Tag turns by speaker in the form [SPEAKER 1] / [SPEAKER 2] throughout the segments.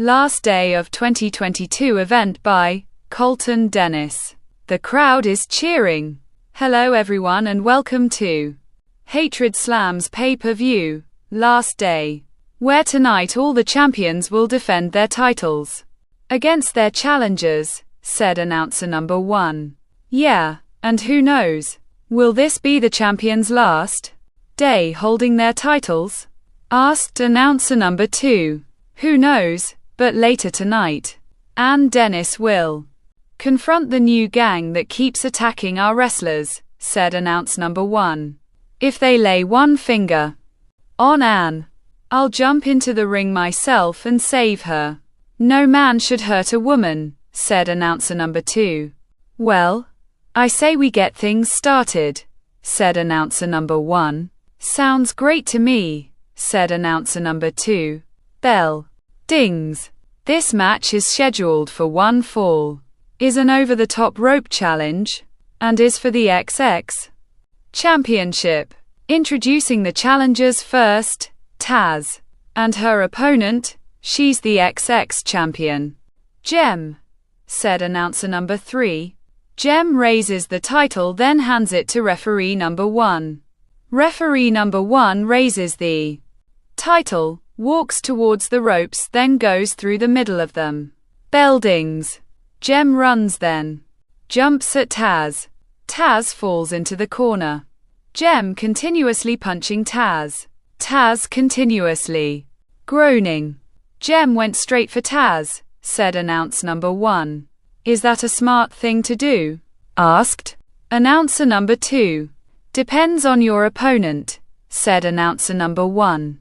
[SPEAKER 1] Last day of 2022 event by Colton Dennis. The crowd is cheering. Hello everyone and welcome to Hatred Slam's pay-per-view, last day, where tonight all the champions will defend their titles against their challengers, said announcer number 1. Yeah, and who knows? Will this be the champions' last day holding their titles? Asked announcer number 2. Who knows, but later tonight, and Dennis will confront the new gang that keeps attacking our wrestlers, said announcer number 1. If they lay one finger on Anne, I'll jump into the ring myself and save her. No man should hurt a woman, said announcer number 2. Well, I say we get things started, said announcer number 1. Sounds great to me, said announcer number 2. Bell dings. This match is scheduled for one fall, is an over-the-top rope challenge, and is for the XX Championship. Introducing the challengers first, Taz, and her opponent, she's the XX champion. Gem, said announcer number 3. Gem raises the title then hands it to referee number 1. Referee number 1 raises the title, walks towards the ropes then goes through the middle of them. Bell dings. Gem runs then jumps at Taz. Taz falls into the corner. Gem continuously punching Taz. Taz continuously groaning. Gem went straight for Taz, said announcer number 1. Is that a smart thing to do? Asked announcer number 2. Depends on your opponent, said announcer number 1.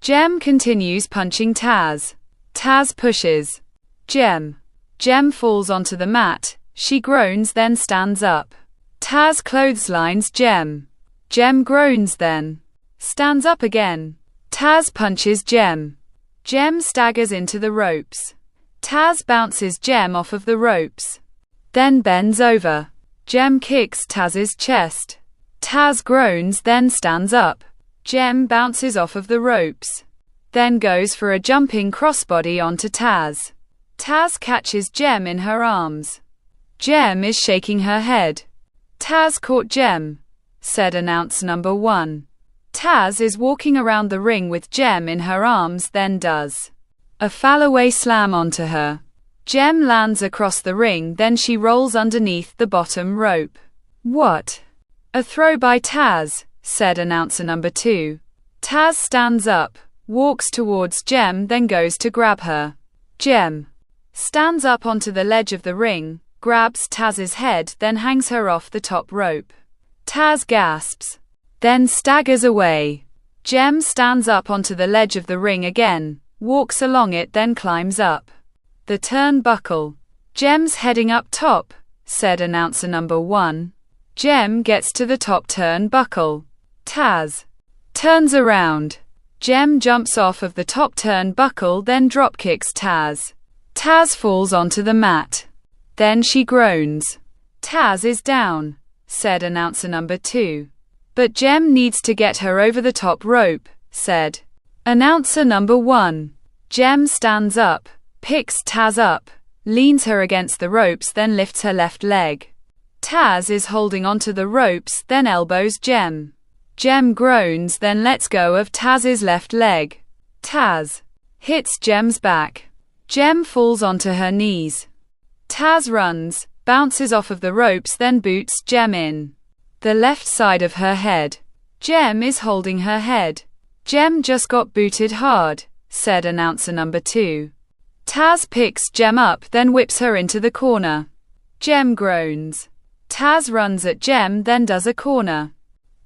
[SPEAKER 1] Gem continues punching Taz. Taz pushes Gem. Gem falls onto the mat. She groans then stands up. Taz clotheslines Gem. Gem groans then stands up again. Taz punches Gem. Gem staggers into the ropes. Taz bounces Gem off of the ropes. Then bends over. Gem kicks Taz's chest. Taz groans then stands up. Gem bounces off of the ropes. Then goes for a jumping crossbody onto Taz. Taz catches Gem in her arms. Gem is shaking her head. Taz caught Gem, said announcer number 1. Taz is walking around the ring with Gem in her arms then does a fallaway slam onto her. Gem lands across the ring then she rolls underneath the bottom rope. What? A throw by Taz, said announcer number 2. Taz stands up, walks towards Gem then goes to grab her. Gem stands up onto the ledge of the ring, grabs Taz's head then hangs her off the top rope. Taz gasps, then staggers away. Gem stands up onto the ledge of the ring again, walks along it then climbs up the turnbuckle. Gem's heading up top, said announcer number 1. Gem gets to the top turnbuckle. Taz turns around. Gem jumps off of the top turnbuckle then dropkicks Taz. Taz falls onto the mat. Then she groans. Taz is down, said announcer number 2. But Gem needs to get her over the top rope, said announcer number 1. Gem stands up, picks Taz up, leans her against the ropes then lifts her left leg. Taz is holding onto the ropes then elbows Gem. Gem groans then lets go of Taz's left leg. Taz hits Gem's back. Gem falls onto her knees. Taz runs, bounces off of the ropes then boots Gem in the left side of her head. Gem is holding her head. Gem just got booted hard, said announcer number 2. Taz picks Gem up then whips her into the corner. Gem groans. Taz runs at Gem then does a corner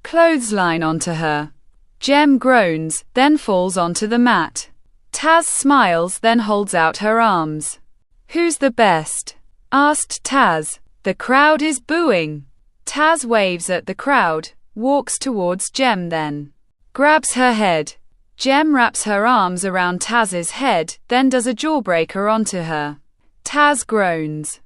[SPEAKER 1] clothesline onto her. Gem groans, then falls onto the mat. Taz smiles then holds out her arms. Who's the best? Asked Taz. The crowd is booing. Taz waves at the crowd, walks towards Gem then grabs her head. Gem wraps her arms around Taz's head, then does a jawbreaker onto her. Taz groans.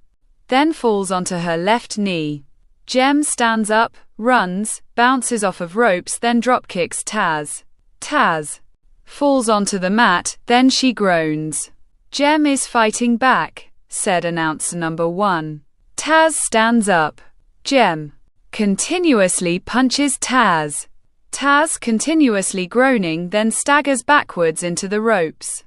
[SPEAKER 1] Then falls onto her left knee. Gem stands up, runs, bounces off of ropes then dropkicks Taz. Taz falls onto the mat, then she groans. Jem is fighting back, said announcer number 1. Taz stands up. Jem continuously punches Taz. Taz continuously groaning then staggers backwards into the ropes.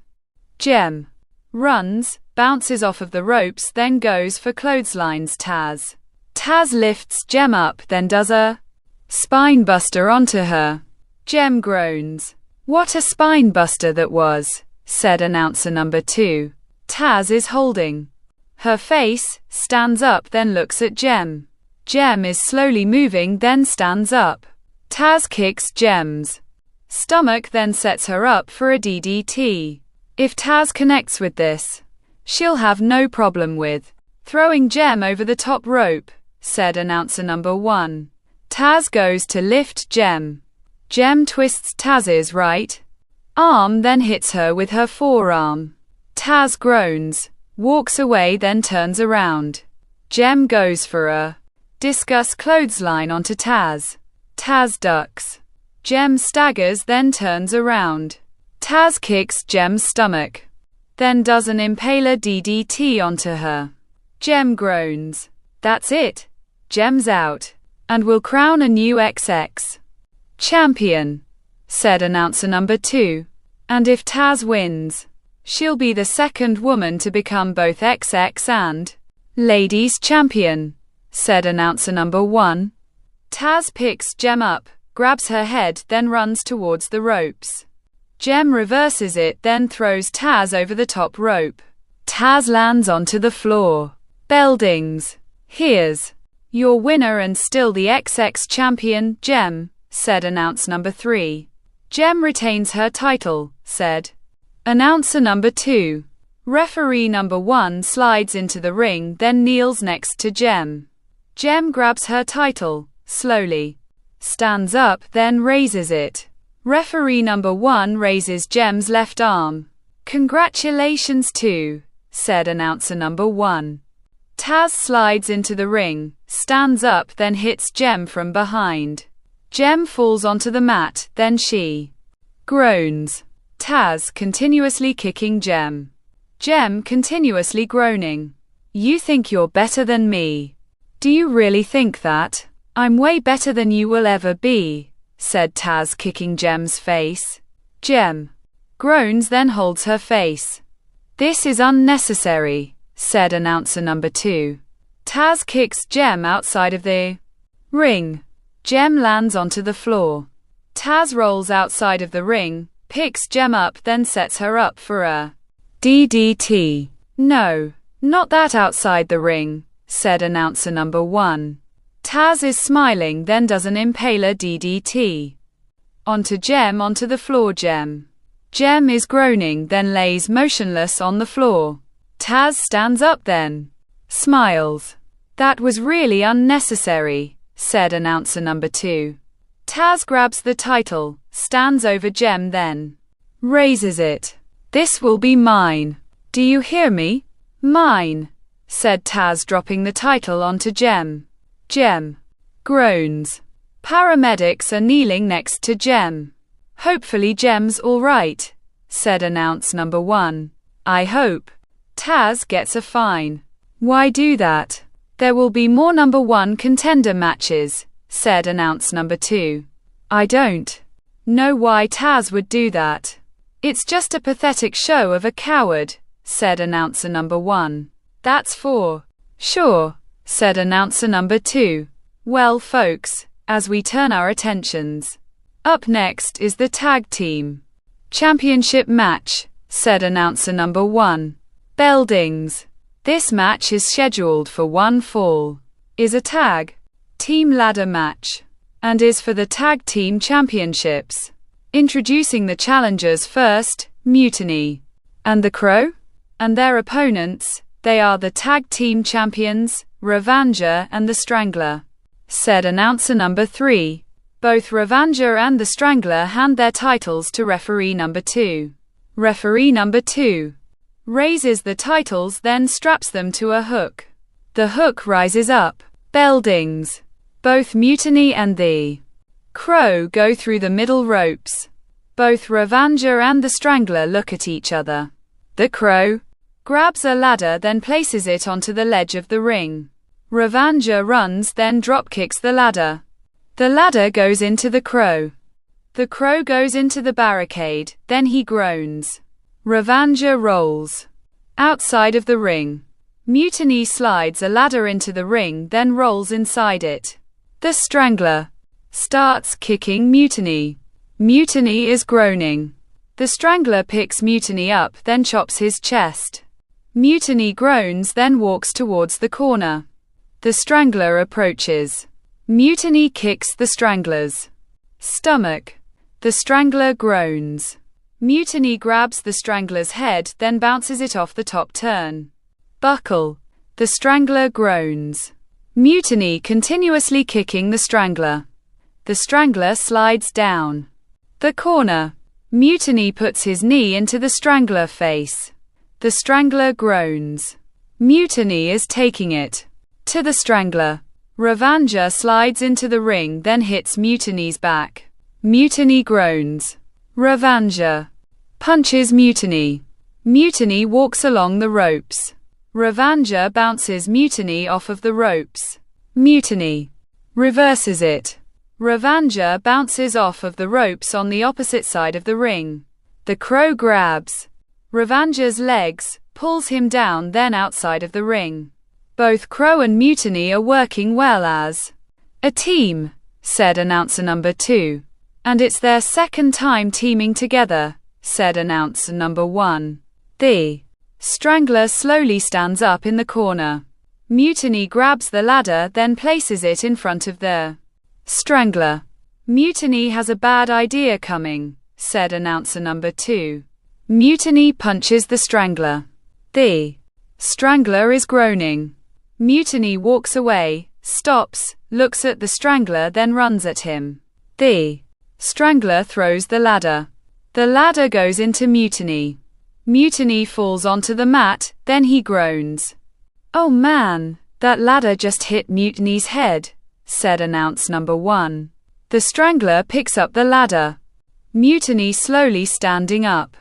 [SPEAKER 1] Jem runs, bounces off of the ropes then goes for clotheslines Taz. Taz lifts Jem up then does a spine buster onto her. Jem groans. What a spine buster that was, said announcer number 2. Taz is holding her face, stands up then looks at Jem. Jem is slowly moving then stands up. Taz kicks Jem's stomach then sets her up for a DDT. If Taz connects with this, she'll have no problem with throwing Jem over the top rope, said announcer number 1. Taz goes to lift Jem. Jem twists Taz's right arm then hits her with her forearm. Taz groans, walks away then turns around. Jem goes for a discus clothesline onto Taz. Taz ducks. Jem staggers then turns around. Taz kicks Jem's stomach. Then does an impaler DDT onto her. Jem groans. That's it. Jem's out. And will crown a new XX champion, said announcer number 2. And if Taz wins, she'll be the second woman to become both XX and ladies champion, said announcer number 1. Taz picks Jem up, grabs her head then runs towards the ropes. Jem reverses it then throws Taz over the top rope. Taz lands onto the floor. Bell dings. Here's your winner and still the XX champion, Jem, said announcer number 3. Jem retains her title, said announcer number 2. Referee number 1 slides into the ring then kneels next to Jem. Jem grabs her title, slowly stands up then raises it. Referee number 1 raises Jem's left arm. Congratulations to, said announcer number 1. Taz slides into the ring, stands up then hits Jem from behind. Jem falls onto the mat, then she groans. Taz continuously kicking Jem. Jem continuously groaning. You think you're better than me? Do you really think that? I'm way better than you will ever be, said Taz kicking Jem's face. Jem groans then holds her face. This is unnecessary, said announcer number 2. Taz kicks Jem outside of the ring. Jem lands onto the floor. Taz rolls outside of the ring, picks Jem up then sets her up for a DDT. No, not that outside the ring, said announcer number 1. Taz is smiling then does an impaler DDT. Onto Jem onto the floor Jem. Jem is groaning then lays motionless on the floor. Taz stands up then smiles. That was really unnecessary, said announcer number 2. Taz grabs the title, stands over Jem then raises it. This will be mine. Do you hear me? Mine, said Taz dropping the title onto Jem. Jem groans. Paramedics are kneeling next to Jem. Hopefully Jem's all right, said announcer number 1. I hope. Taz gets a fine. Why do that? There will be more number 1 contender matches, said announcer number 2. I don't know why Taz would do that. It's just a pathetic show of a coward, said announcer number 1. That's for sure, said announcer number 2. Well folks, as we turn our attentions, up next is the tag team championship match, said announcer number 1. Bell dings. This match is scheduled for one fall, is a tag team ladder match, and is for the tag team championships. Introducing the challengers first, Mutiny and the Crow, and their opponents, they are the tag team champions, Ravanger and the Strangler, said announcer number 3. Both Ravanger and the Strangler hand their titles to referee number 2. Referee number 2 raises the titles then straps them to a hook. The hook rises up. Bell dings. Both Mutiny and the Crow go through the middle ropes. Both Ravanger and the Strangler look at each other. The Crow grabs a ladder, then places it onto the ledge of the ring. Ravanja runs, then dropkicks the ladder. The ladder goes into the crow. The crow goes into the barricade, then he groans. Ravanja rolls outside of the ring. Mutiny slides a ladder into the ring, then rolls inside it. The Strangler starts kicking Mutiny. Mutiny is groaning. The Strangler picks Mutiny up, then chops his chest. Mutiny groans, then walks towards the corner. The Strangler approaches. Mutiny kicks the Strangler's stomach. The Strangler groans. Mutiny grabs the Strangler's head, then bounces it off the top turn. Buckle. The Strangler groans. Mutiny continuously kicking the Strangler. The Strangler slides down the corner. Mutiny puts his knee into the Strangler face. The Strangler groans. Mutiny is taking it to the Strangler. Ravanja slides into the ring, then hits Mutiny's back. Mutiny groans. Ravanja punches Mutiny. Mutiny walks along the ropes. Ravanja bounces Mutiny off of the ropes. Mutiny reverses it. Ravanja bounces off of the ropes on the opposite side of the ring. The crow grabs Ravanja's legs, pulls him down, then outside of the ring. Both Crow and Mutiny are working well as a team, said announcer number 2. And it's their second time teaming together, said announcer number 1. The Strangler slowly stands up in the corner. Mutiny grabs the ladder, then places it in front of the Strangler. Mutiny has a bad idea coming, said announcer number 2. Mutiny punches the Strangler. The Strangler is groaning. Mutiny walks away, stops, looks at the Strangler, then runs at him. The Strangler throws the ladder. The ladder goes into Mutiny. Mutiny falls onto the mat, then he groans. Oh man, that ladder just hit Mutiny's head, said announcer number 1. The Strangler picks up the ladder. Mutiny slowly standing up.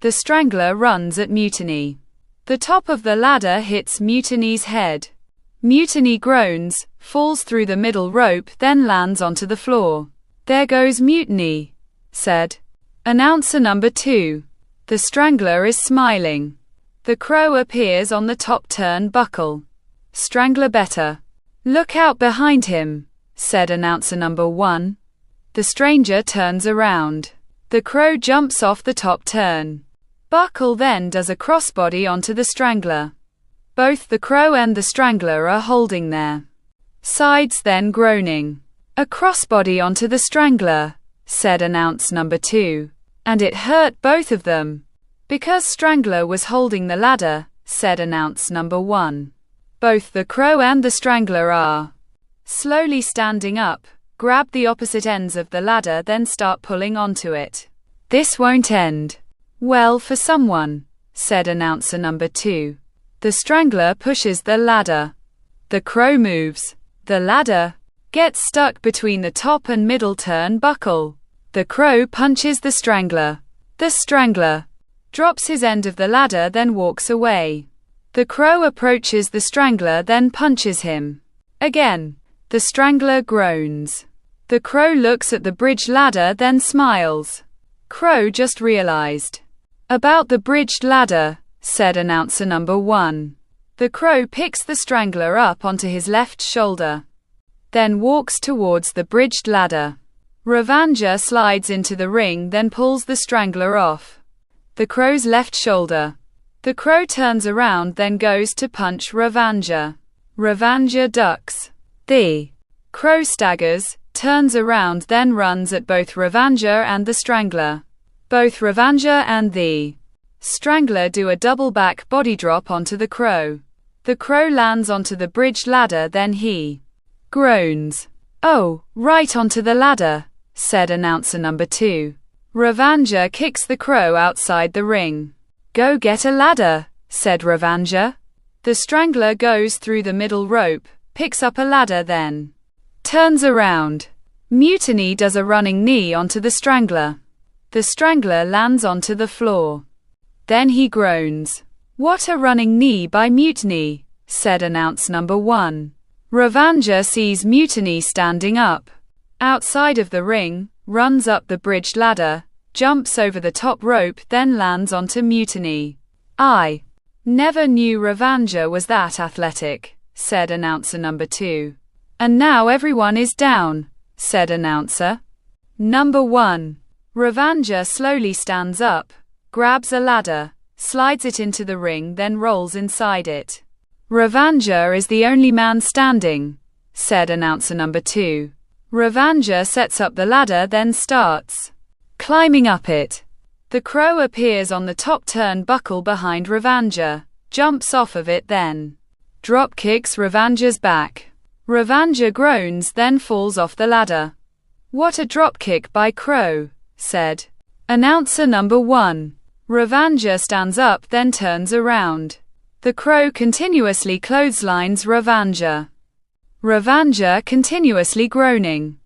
[SPEAKER 1] The Strangler runs at Mutiny. The top of the ladder hits Mutiny's head. Mutiny groans, falls through the middle rope, then lands onto the floor. There goes Mutiny, said announcer number 2. The Strangler is smiling. The crow appears on the top turnbuckle. Strangler better look out behind him, said announcer number 1. The stranger turns around. The crow jumps off the top turn. Buckle then does a crossbody onto the Strangler. Both the crow and the Strangler are holding their sides, then groaning. A crossbody onto the Strangler, said announcer number 2. And it hurt both of them. Because Strangler was holding the ladder, said announcer number 1. Both the crow and the Strangler are slowly standing up, grab the opposite ends of the ladder, then start pulling onto it. This won't end well for someone, said announcer number 2. The Strangler pushes the ladder. The crow moves. The ladder gets stuck between the top and middle turnbuckle. The crow punches the Strangler. The Strangler drops his end of the ladder, then walks away. The crow approaches the Strangler, then punches him. Again, the Strangler groans. The crow looks at the bridge ladder, then smiles. Crow just realized about the bridged ladder, said announcer number 1. The crow picks the Strangler up onto his left shoulder, then walks towards the bridged ladder. Ravanja slides into the ring, then pulls the Strangler off the crow's left shoulder. The crow turns around, then goes to punch Ravanja. Ravanja ducks. The crow staggers, turns around, then runs at both Ravanja and the Strangler. Both Ravanja and the Strangler do a double back body drop onto the crow. The crow lands onto the bridged ladder, then he groans. Oh, right onto the ladder, said announcer number 2. Ravanja kicks the crow outside the ring. Go get a ladder, said Ravanja. The Strangler goes through the middle rope, picks up a ladder, then turns around. Mutiny does a running knee onto the Strangler. The Strangler lands onto the floor. Then he groans. What a running knee by Mutiny, said announcer number 1. Ravanja sees Mutiny standing up outside of the ring, runs up the bridged ladder, jumps over the top rope, then lands onto Mutiny. I never knew Ravanja was that athletic, said announcer number 2. And now everyone is down, said announcer number 1. Ravanja slowly stands up, grabs a ladder, slides it into the ring, then rolls inside it. Ravanja is the only man standing, said announcer number 2. Ravanja sets up the ladder, then starts climbing up it. The crow appears on the top turnbuckle behind Ravanja, jumps off of it, then drop kicks Ravanja's back. Ravanja groans, then falls off the ladder. What a dropkick by Crow, said announcer number 1. Ravanja stands up, then turns around. The Crow continuously clotheslines Ravanja. Ravanja continuously groaning.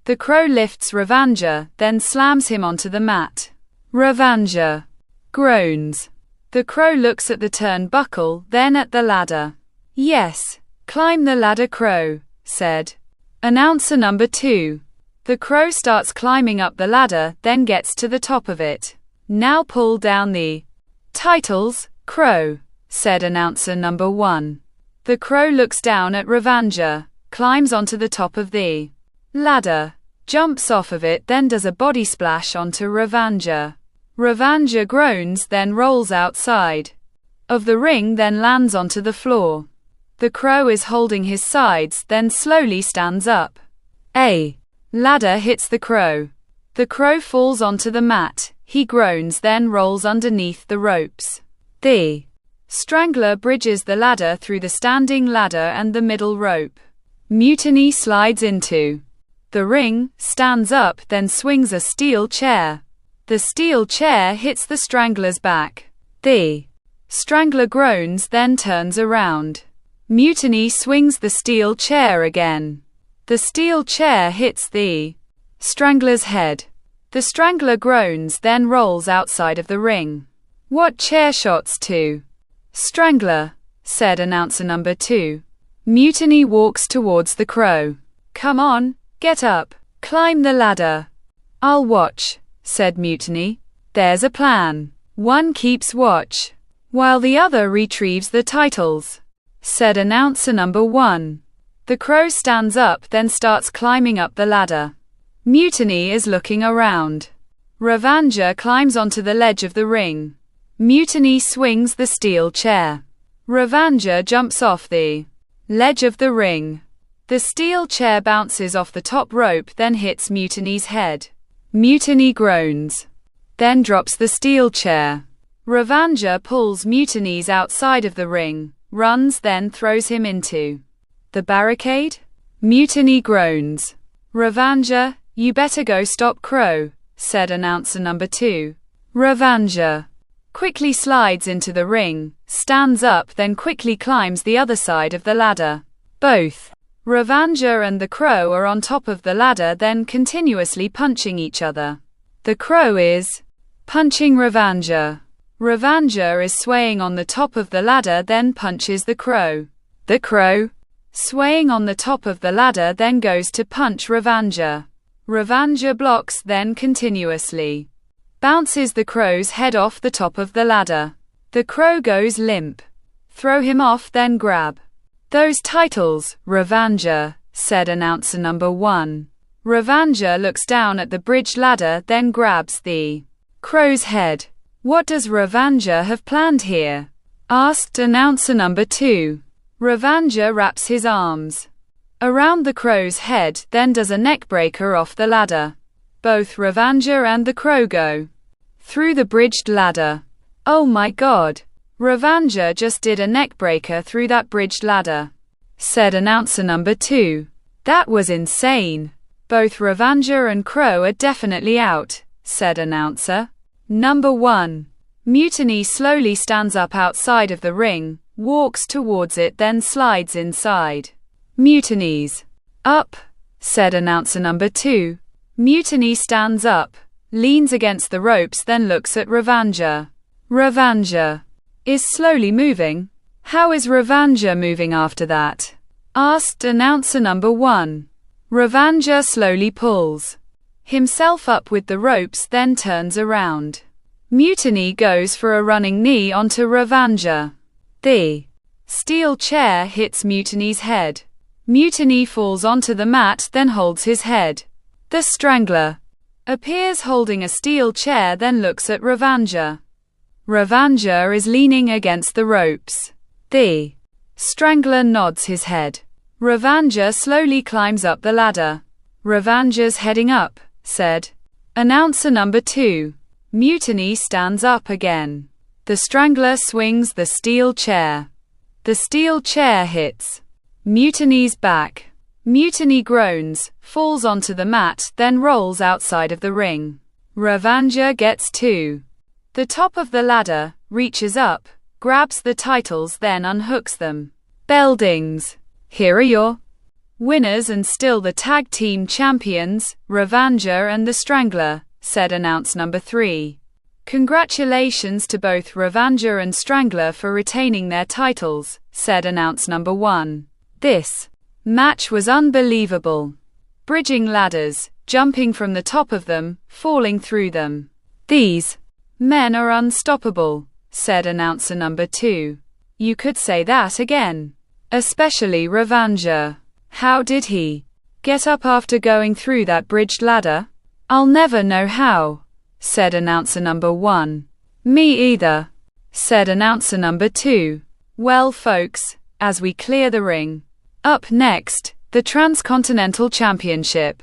[SPEAKER 1] The Crow lifts Ravanja, then slams him onto the mat. Ravanja groans. The Crow looks at the turnbuckle, then at the ladder. Yes, climb the ladder, Crow, said announcer number 2. The Crow starts climbing up the ladder, then gets to the top of it. Now pull down the titles, Crow, said announcer number 1. The Crow looks down at Ravanja, climbs onto the top of the ladder, jumps off of it, then does a body splash onto Ravanja. Ravanja groans, then rolls outside of the ring, then lands onto the floor. The Crow is holding his sides, then slowly stands up. A ladder hits the Crow. The Crow falls onto the mat. He groans, then rolls underneath the ropes. The Strangler bridges the ladder through the standing ladder and the middle rope. Mutiny slides into the ring, stands up, then swings a steel chair. The steel chair hits the Strangler's back. The Strangler groans, then turns around. Mutiny swings the steel chair again. The steel chair hits the Strangler's head. The Strangler groans, then rolls outside of the ring. What chair shots to Strangler, said announcer number 2. Mutiny walks towards the Crow. Come on, get up, climb the ladder. I'll watch, said Mutiny. There's a plan. One keeps watch, while the other retrieves the titles, said announcer number 1. The Crow stands up, then starts climbing up the ladder. Mutiny is looking around. Ravanja climbs onto the ledge of the ring. Mutiny swings the steel chair. Ravanja jumps off the ledge of the ring. The steel chair bounces off the top rope, then hits Mutiny's head. Mutiny groans, then drops the steel chair. Ravanja pulls Mutiny's outside of the ring, runs, then throws him into the barricade. Mutiny groans. Ravanja, you better go stop Crow, said announcer number 2. Ravanja quickly slides into the ring, stands up, then quickly climbs the other side of the ladder. Both Ravanja and the Crow are on top of the ladder, then continuously punching each other. The Crow is punching Ravanja. Ravanja is swaying on the top of the ladder, then punches the Crow. The Crow swaying on the top of the ladder, then goes to punch Ravanja. Ravanja blocks, then continuously bounces the Crow's head off the top of the ladder. The Crow goes limp. Throw him off, then grab those titles, Ravanja, said announcer number 1. Ravanja looks down at the bridge ladder, then grabs the Crow's head. What does Ravanja have planned here? Asked announcer number 2. Ravanja wraps his arms around the Crow's head, then does a neckbreaker off the ladder. Both Ravanja and the Crow go through the bridged ladder. Oh my God! Ravanja just did a neckbreaker through that bridged ladder, said announcer number 2. That was insane. Both Ravanja and Crow are definitely out, said announcer number 1. Mutiny slowly stands up outside of the ring, walks towards it, then slides inside. Mutiny's up, said announcer number 2. Mutiny stands up, leans against the ropes, then looks at Ravanja. Ravanja is slowly moving. How is Ravanja moving after that? Asked announcer number 1. Ravanja slowly pulls himself up with the ropes, then turns around. Mutiny goes for a running knee onto Ravanja. The steel chair hits Mutiny's head. Mutiny falls onto the mat, then holds his head. The Strangler appears holding a steel chair, then looks at Ravanja. Ravanja is leaning against the ropes. The Strangler nods his head. Ravanja slowly climbs up the ladder. Ravanja's heading up, said announcer number 2. Mutiny stands up again. The Strangler swings the steel chair. The steel chair hits Mutiny's back. Mutiny groans, falls onto the mat, then rolls outside of the ring. Ravanja gets to the top of the ladder, reaches up, grabs the titles, then unhooks them. Beldings. Here are your winners and still the tag team champions, Ravanja and the Strangler, said announcer number 3. Congratulations to both Ravanja and Strangler for retaining their titles, said announcer number 1. This match was unbelievable. Bridging ladders, jumping from the top of them, falling through them. These men are unstoppable, said announcer number 2. You could say that again. Especially Ravanja. How did he get up after going through that bridged ladder? I'll never know how, said announcer number 1. Me either, said announcer number 2. Well folks, as we clear the ring. Up next, the Transcontinental Championship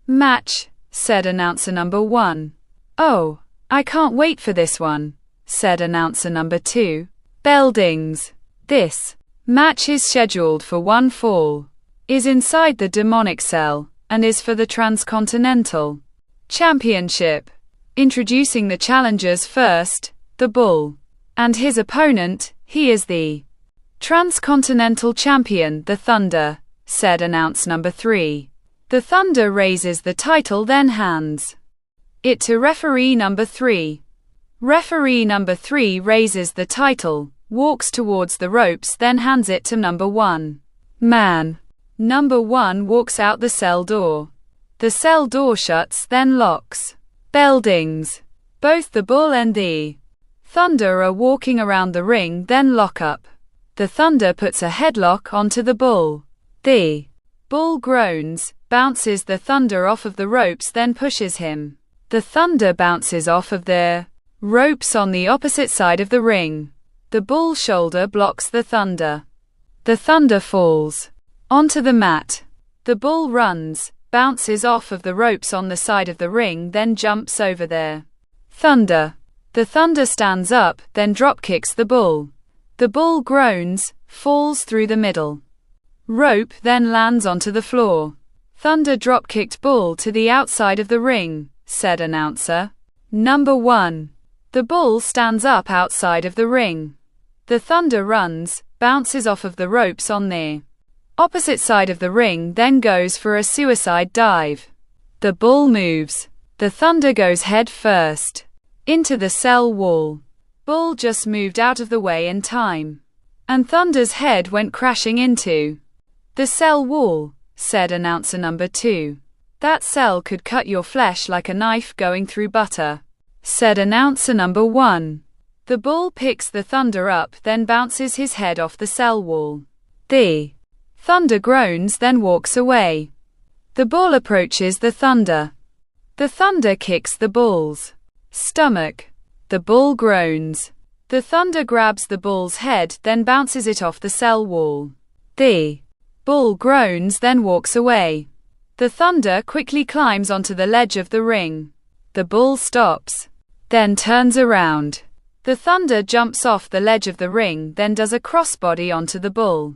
[SPEAKER 1] match, said announcer number 1. Oh, I can't wait for this one, said announcer number 2. Beldings. This match is scheduled for one fall, is inside the demonic cell, and is for the Transcontinental Championship. Introducing the challengers first, the Bull and his opponent, he is the Transcontinental Champion, the Thunder, said announcer number 3. The Thunder raises the title, then hands it to referee number 3. Referee number 3 raises the title, walks towards the ropes, then hands it to number 1. Man. Number 1 walks out the cell door. The cell door shuts, then locks. Beldings. Both the Bull and the Thunder are walking around the ring, then lock up. The Thunder puts a headlock onto the Bull. The Bull groans, bounces the Thunder off of the ropes, then pushes him. The Thunder bounces off of the ropes on the opposite side of the ring. The Bull's shoulder blocks the Thunder. The Thunder falls onto the mat. The Bull runs, bounces off of the ropes on the side of the ring, then jumps over there. Thunder. The Thunder stands up, then dropkicks the Bull. The Bull groans, falls through the middle rope, then lands onto the floor. Thunder dropkicked Bull to the outside of the ring, said announcer number 1. The Bull stands up outside of the ring. The Thunder runs, bounces off of the ropes on the opposite side of the ring, then goes for a suicide dive. The Bull moves. The Thunder goes head first into the cell wall. Bull just moved out of the way in time, and Thunder's head went crashing into the cell wall, said announcer number 2. That cell could cut your flesh like a knife going through butter, said announcer number 1. The Bull picks the Thunder up, then bounces his head off the cell wall. The Thunder groans, then walks away. The Bull approaches the Thunder. The Thunder kicks the Bull's stomach. The Bull groans. The Thunder grabs the Bull's head, then bounces it off the cell wall. The Bull groans, then walks away. The Thunder quickly climbs onto the ledge of the ring. The Bull stops, then turns around. The Thunder jumps off the ledge of the ring, then does a crossbody onto the Bull.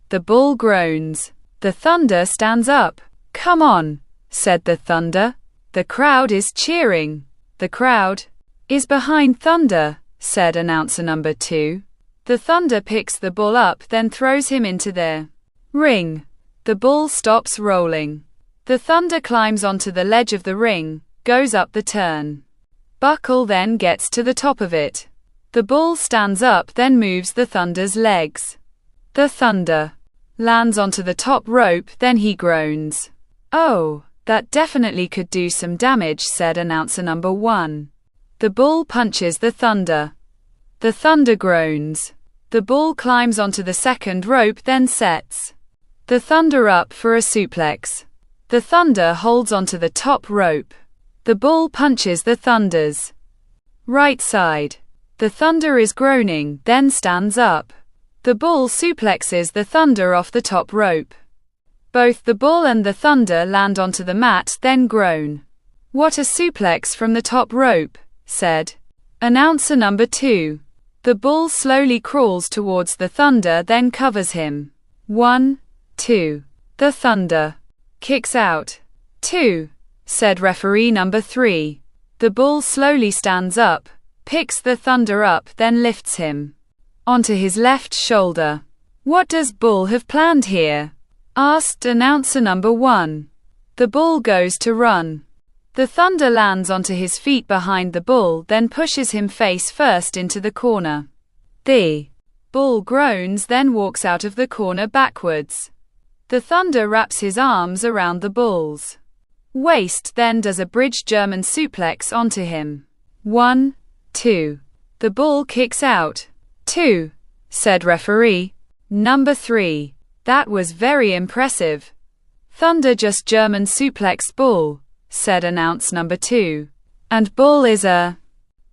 [SPEAKER 1] The Bull groans. The Thunder stands up. Come on, said the Thunder. The crowd is cheering. The crowd is behind Thunder, said announcer number 2. The Thunder picks the Bull up, then throws him into the ring. The Bull stops rolling. The Thunder climbs onto the ledge of the ring, goes up the turn buckle, then gets to the top of it. The bull stands up, then moves the thunder's legs. The thunder lands onto the top rope, then he groans. "Oh, that definitely could do some damage," said announcer number 1. The bull punches the thunder. The thunder groans. The bull climbs onto the second rope, then sets the thunder up for a suplex. The thunder holds onto the top rope. The bull punches the thunder's right side. The thunder is groaning, then stands up. The bull suplexes the thunder off the top rope. Both the bull and the thunder land onto the mat, then groan. "What a suplex from the top rope," said announcer number 2. The bull slowly crawls towards the thunder, then covers him. 1, 2. The thunder kicks out. 2, said referee number 3. The bull slowly stands up, picks the thunder up, then lifts him onto his left shoulder. "What does bull have planned here?" asked announcer number 1. The bull goes to run. The thunder lands onto his feet behind the bull, then pushes him face first into the corner. The bull groans, then walks out of the corner backwards. The thunder wraps his arms around the bull's waist, then does a bridge German suplex onto him. 1, 2. The bull kicks out. 2, said referee number 3. That was very impressive. Thunder just German suplexed bull, said announce number 2. And bull is a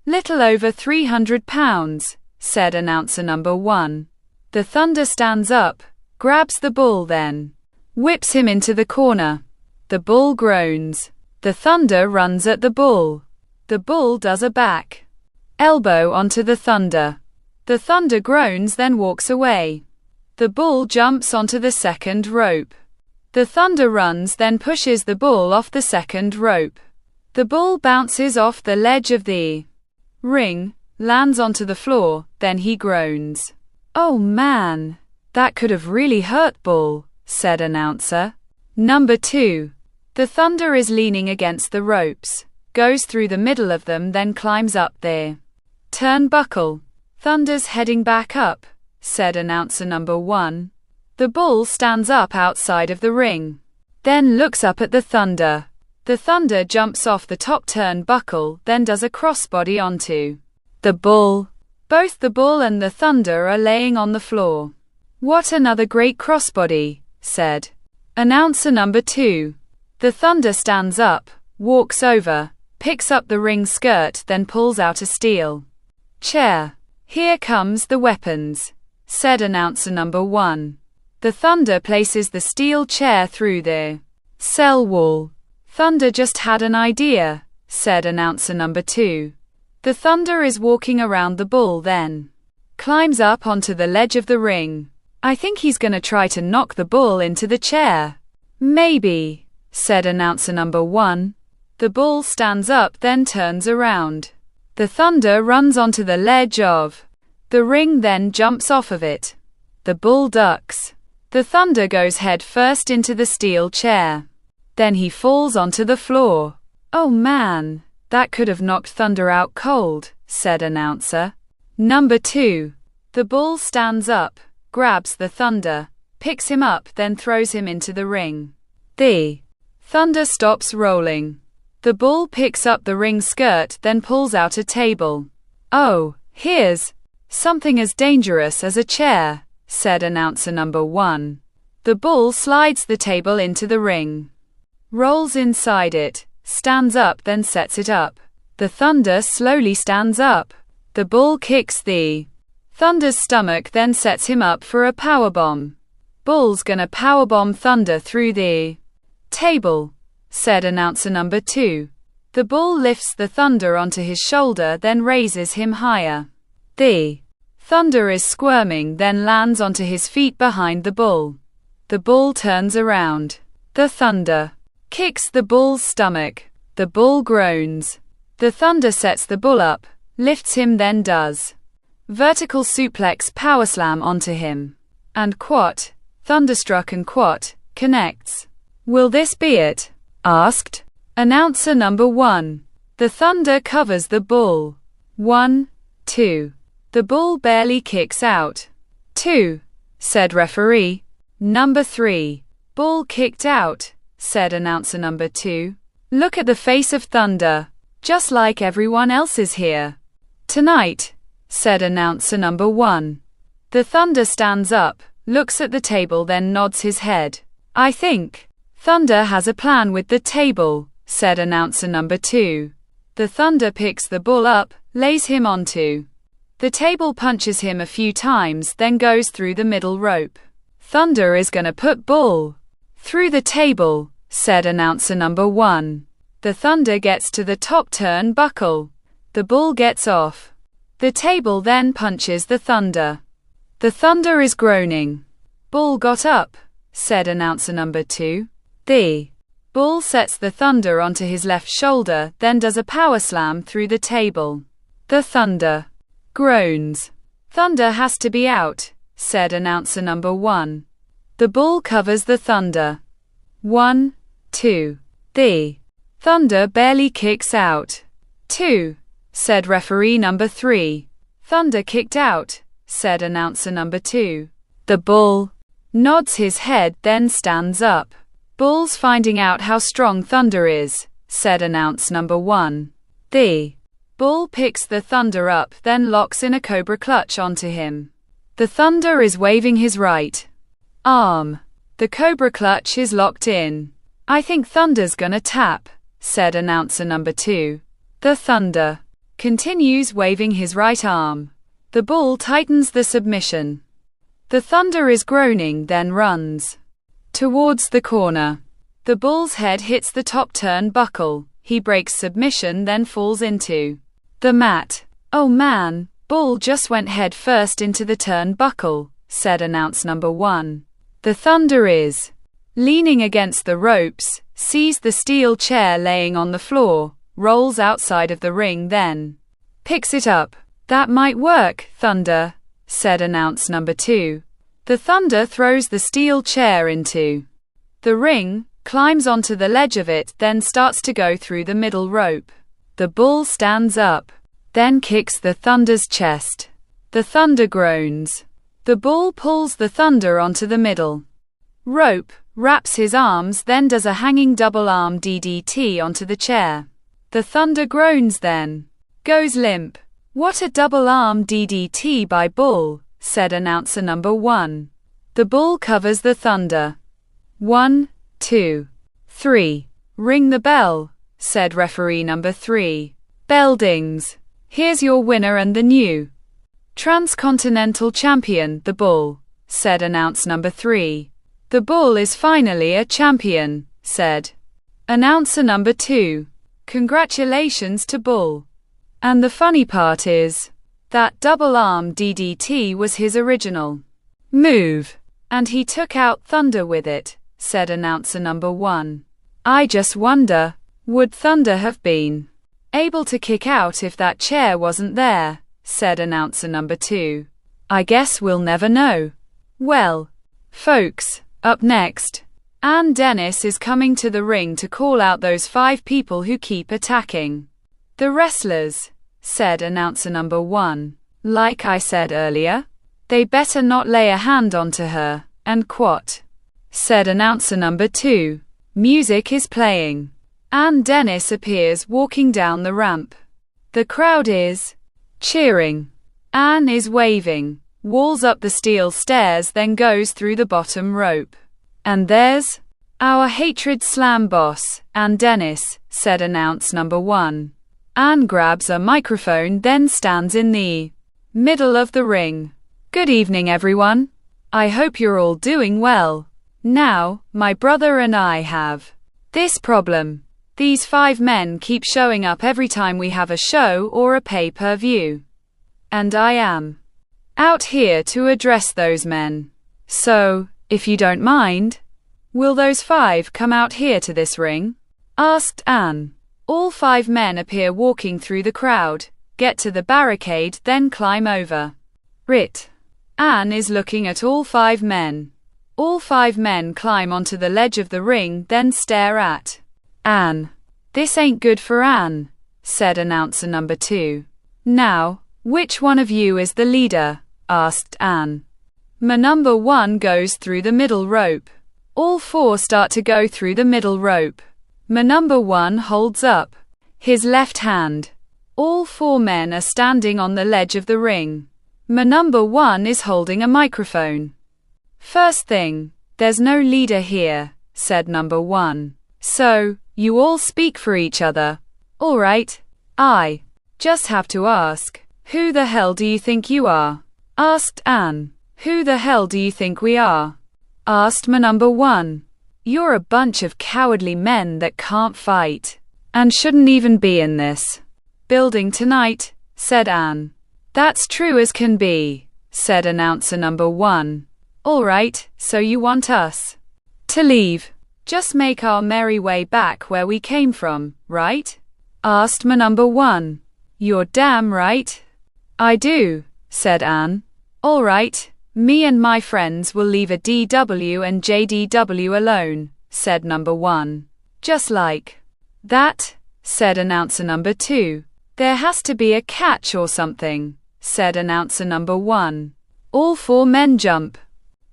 [SPEAKER 1] little over 300 pounds, said announcer number 1. The thunder stands up, grabs the bull, then whips him into the corner. The bull groans. The thunder runs at the bull. The bull does a back elbow onto the thunder. The thunder groans, then walks away. The bull jumps onto the second rope. The thunder runs, then pushes the bull off the second rope. The bull bounces off the ledge of the ring, lands onto the floor, then he groans. "Oh man, that could have really hurt bull," said announcer number 2. The thunder is leaning against the ropes, goes through the middle of them, then climbs up the turnbuckle. "Thunder's heading back up," said announcer number 1. The bull stands up outside of the ring, then looks up at the thunder. The thunder jumps off the top turnbuckle, then does a crossbody onto the bull. Both the bull and the thunder are laying on the floor. "What another great crossbody," said announcer number 2. The thunder stands up, walks over, picks up the ring skirt, then pulls out a steel chair. "Here comes the weapons," said announcer number 1. The thunder places the steel chair through the cell wall. "Thunder just had an idea," said announcer number 2. The thunder is walking around the bull, then climbs up onto the ledge of the ring. "I think he's gonna try to knock the bull into the chair." "Maybe," said announcer number 1. The bull stands up, then turns around. The thunder runs onto the ledge of the ring, then jumps off of it. The bull ducks. The thunder goes head first into the steel chair. Then he falls onto the floor. "Oh man, that could have knocked thunder out cold," said announcer number 2. The bull stands up, grabs the thunder, picks him up, then throws him into the ring. The thunder stops rolling. The bull picks up the ring skirt, then pulls out a table. "Oh, here's something as dangerous as a chair," said announcer number 1. The bull slides the table into the ring, rolls inside it, stands up, then sets it up. The thunder slowly stands up. The bull kicks the thunder's stomach, then sets him up for a powerbomb. "Bull's gonna powerbomb thunder through the table," said announcer number 2. The bull lifts the thunder onto his shoulder, then raises him higher. The thunder is squirming, then lands onto his feet behind the bull. The bull turns around. The thunder kicks the bull's stomach. The bull groans. The thunder sets the bull up, lifts him, then does vertical suplex power slam onto him. And quat, thunderstruck and quat, connects. "Will this be it?" asked announcer number 1. The thunder covers the bull. 1, 2. The ball barely kicks out. 2, said referee number 3. Ball kicked out, said announcer number 2. Look at the face of Thunder, just like everyone else's here tonight, said announcer number 1. The Thunder stands up, looks at the table, then nods his head. I think Thunder has a plan with the table, said announcer number 2. The Thunder picks the bull up, lays him onto the table, punches him a few times, then goes through the middle rope. Thunder is gonna put bull through the table, said announcer number 1. The Thunder gets to the top turnbuckle. The bull gets off the table, then punches the Thunder. The Thunder is groaning. Bull got up, said announcer number 2. The bull sets the Thunder onto his left shoulder, then does a power slam through the table. The Thunder groans. Thunder has to be out, said announcer number 1. The bull covers the Thunder. 1, 2. The Thunder barely kicks out. 2, said referee number 3. Thunder kicked out, said announcer number 2. The bull nods his head, then stands up. Bull's finding out how strong Thunder is, said announcer number 1. The bull picks the Thunder up, then locks in a cobra clutch onto him. The Thunder is waving his right arm. The cobra clutch is locked in. I think Thunder's gonna tap, said announcer number 2. The Thunder continues waving his right arm. The bull tightens the submission. The Thunder is groaning, then runs towards the corner. The bull's head hits the top turnbuckle. He breaks submission, then falls into the mat. Oh man, bull just went head first into the turnbuckle, said announcer number 1. The Thunder is leaning against the ropes, sees the steel chair laying on the floor, rolls outside of the ring, then picks it up. That might work, Thunder, said announcer number 2. The Thunder throws the steel chair into the ring, climbs onto the ledge of it, then starts to go through the middle rope. The bull stands up, then kicks the Thunder's chest. The Thunder groans. The bull pulls the Thunder onto the middle rope, wraps his arms, then does a hanging double arm DDT onto the chair. The Thunder groans, then goes limp. What a double arm DDT by bull, said announcer number 1. The bull covers the Thunder. 1, 2, 3. Ring the bell, said referee number 3. Bell dings. Here's your winner and the new Transcontinental Champion, the bull, said announcer number 3. The bull is finally a champion, said announcer number 2. Congratulations to bull. And the funny part is that double arm DDT was his original move, and he took out Thunder with it, said announcer number 1. I just wonder, would Thunder have been able to kick out if that chair wasn't there, said announcer number 2. I guess we'll never know. Well, folks, up next, Ann Dennis is coming to the ring to call out those 5 people who keep attacking the wrestlers, said announcer number 1. Like I said earlier, they better not lay a hand onto her, and quat, said announcer number 2. Music is playing. Ann Dennis appears walking down the ramp. The crowd is cheering. Ann is waving, walls up the steel stairs, then goes through the bottom rope. And there's our Hatred Slam boss, Ann Dennis, said announcer number 1. Ann grabs a microphone, then stands in the middle of the ring. Good evening, everyone. I hope you're all doing well. Now, my brother and I have this problem. These 5 men keep showing up every time we have a show or a pay-per-view. And I am out here to address those men. So, if you don't mind, will those 5 come out here to this ring? Asked Ann. All 5 men appear walking through the crowd, get to the barricade, then climb over it. Ann is looking at all 5 men. All 5 men climb onto the ledge of the ring, then stare at Ann. This ain't good for Ann, said announcer number 2. Now, Which one of you is the leader? Asked Anne. Number 1 goes through the middle rope. All 4 start to go through the middle rope. Number 1 holds up his left hand. All 4 men are standing on the ledge of the ring. Number 1 is holding a microphone. First thing, there's no leader here, said number 1. So, you all speak for each other. All right. I just have to ask, who the hell do you think you are? Asked Anne. Who the hell do you think we are? Asked number 1. You're a bunch of cowardly men that can't fight, and shouldn't even be in this building tonight, said Anne. That's true as can be, said announcer number 1. All right, so you want us to leave? Just make our merry way back where we came from, right? Asked number 1. You're damn right. I do, said Anne. All right, me and my friends will leave a DW and JDW alone, said number 1. Just like that, said announcer number 2. There has to be a catch or something, said announcer number 1. All 4 men jump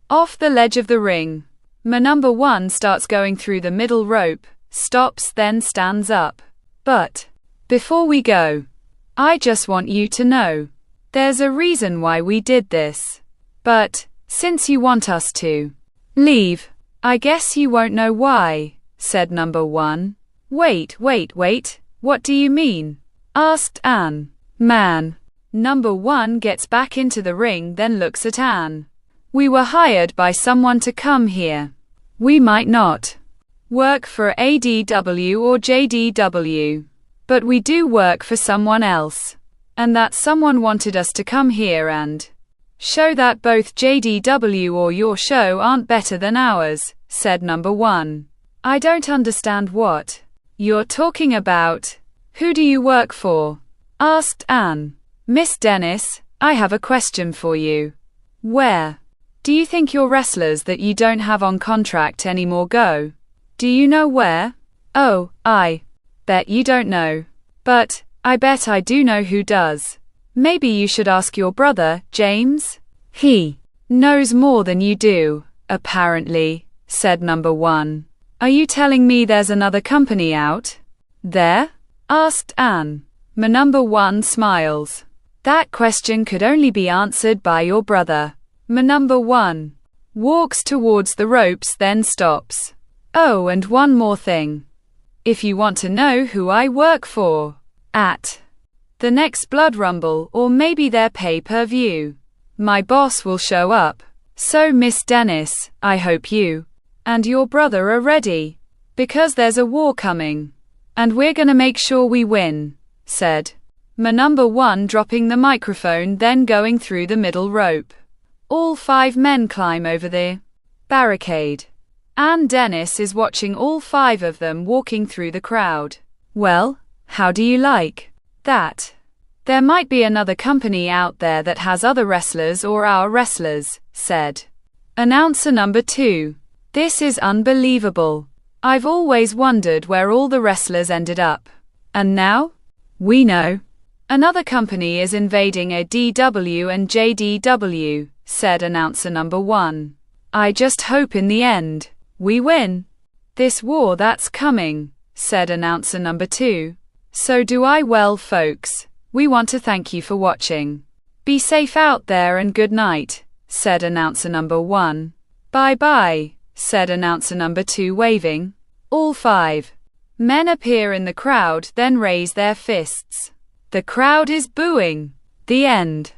[SPEAKER 1] off the ledge of the ring. Number 1 starts going through the middle rope, stops, then stands up. But before we go, I just want you to know, there's a reason why we did this. But since you want us to leave, I guess you won't know why, said number 1. Wait, what do you mean? Asked Anne. Man. Number 1 gets back into the ring, then looks at Anne. We were hired by someone to come here. We might not work for ADW or JDW, but we do work for someone else. And that someone wanted us to come here and show that both JDW or your show aren't better than ours, said number 1. I don't understand what you're talking about. Who do you work for? Asked Anne. Miss Dennis, I have a question for you. Where do you think your wrestlers that you don't have on contract anymore go? Do you know where? Oh, I bet you don't know. But I bet I do know who does. Maybe you should ask your brother, James? He knows more than you do, apparently, said number 1. Are you telling me there's another company out there? Asked Anne. Number 1 smiles. That question could only be answered by your brother. Number 1 walks towards the ropes, then stops. Oh, and one more thing. If you want to know who I work for at the next Blood Rumble or maybe their pay-per-view, my boss will show up. So Miss Dennis, I hope you and your brother are ready, because there's a war coming, and we're gonna make sure we win, said number 1, dropping the microphone, then going through the middle rope. All 5 men climb over the barricade. Anne Dennis is watching all 5 of them walking through the crowd. Well, how do you like that? There might be another company out there that has other wrestlers or our wrestlers, said announcer number 2. This is unbelievable. I've always wondered where all the wrestlers ended up. And now? We know. Another company is invading a DW and JDW, said announcer number 1. I just hope in the end, we win this war that's coming, said announcer number 2. So do I. Well, folks, we want to thank you for watching. Be safe out there and good night, said announcer number 1. Bye-bye, said announcer number 2, waving. All 5 men appear in the crowd, then raise their fists. The crowd is booing. The end.